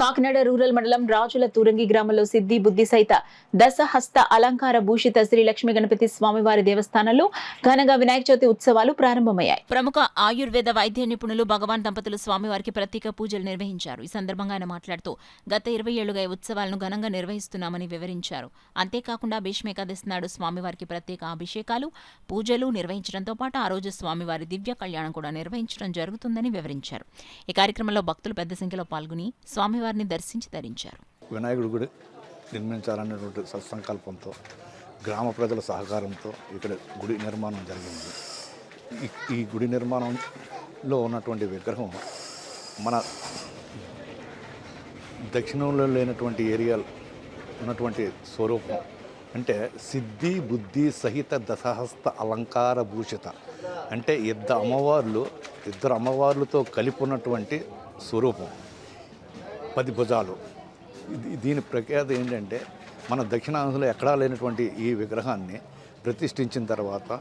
Kakinada rural మండలం రాజుల తూరంగి గ్రామంలో సిద్ధి బుద్ధి సహిత దశహస్త అలంకార భూషిత శ్రీ లక్ష్మీ గణపతి స్వామివారి దేవస్థానంలో ఘనంగా వినాయక చవితి ఉత్సవాలు ప్రారంభమయ్యాయి. ప్రముఖ ఆయుర్వేద వైద్య నిపుణులు భగవాన్ దంపతులు స్వామివారికి ప్రత్యేక పూజలు నిర్వహించారు. ఈ సందర్భంగా ఆయన మాట్లాడుతూ గత 20 ఏళ్లుగా ఈ ఉత్సవాలను ఘనంగా నిర్వహిస్తున్నామని వివరించారు. అంతేకాకుండా భీష్మ ఏకాదశి నాడు స్వామివారికి ప్రత్యేక అభిషేకాలు, పూజలు నిర్వహించడంతో పాటు ఆ రోజు స్వామివారి దివ్య కళ్యాణం కూడా నిర్వహించడం జరుగుతుందని వివరించారు. ఈ కార్యక్రమంలో భక్తులు పెద్ద సంఖ్యలో పాల్గొని స్వామివారిని దర్శించి ధరించారు. వినాయకుడి గుడి నిర్మించాలనేటువంటి సత్సంకల్పంతో గ్రామ ప్రజల సహకారంతో ఇక్కడ గుడి నిర్మాణం జరిగింది. ఈ గుడి నిర్మాణంలో ఉన్నటువంటి విగ్రహం మన దక్షిణంలో లేనటువంటి ఏరియాలో ఉన్నటువంటి స్వరూపం అంటే సిద్ధి బుద్ధి సహిత దశహస్త అలంకార భూషిత అంటే ఇద్దరు అమ్మవార్లతో కలిపి ఉన్నటువంటి స్వరూపం, 10 భుజాలు. దీని ప్రఖ్యాత ఏంటంటే మన దక్షిణాంధ్రలో ఎక్కడా లేనటువంటి ఈ విగ్రహాన్ని ప్రతిష్ఠించిన తర్వాత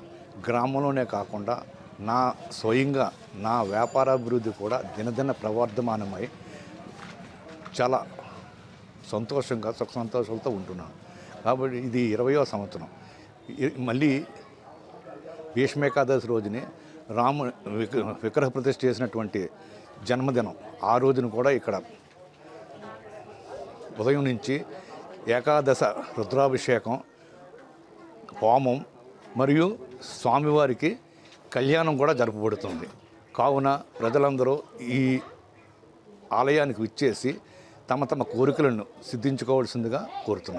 గ్రామంలోనే కాకుండా స్వయంగా నా వ్యాపారాభివృద్ధి కూడా దినదిన ప్రవర్ధమానమై చాలా సంతోషంగా సుఖ సంతోషాలతో ఉంటున్నాను. కాబట్టి ఇది 20వ సంవత్సరం. మళ్ళీ భీష్మ ఏకాదశి రోజుని విగ్రహ ప్రతిష్ఠ చేసినటువంటి జన్మదినం. ఆ రోజున కూడా ఇక్కడ ఉదయం నుంచి ఏకాదశ రుద్రాభిషేకం, హోమం మరియు స్వామివారికి కళ్యాణం కూడా జరపబడుతుంది. కావున ప్రజలందరూ ఈ ఆలయానికి విచ్చేసి తమ కోరికలను సిద్ధించుకోవాల్సిందిగా కోరుతున్నారు.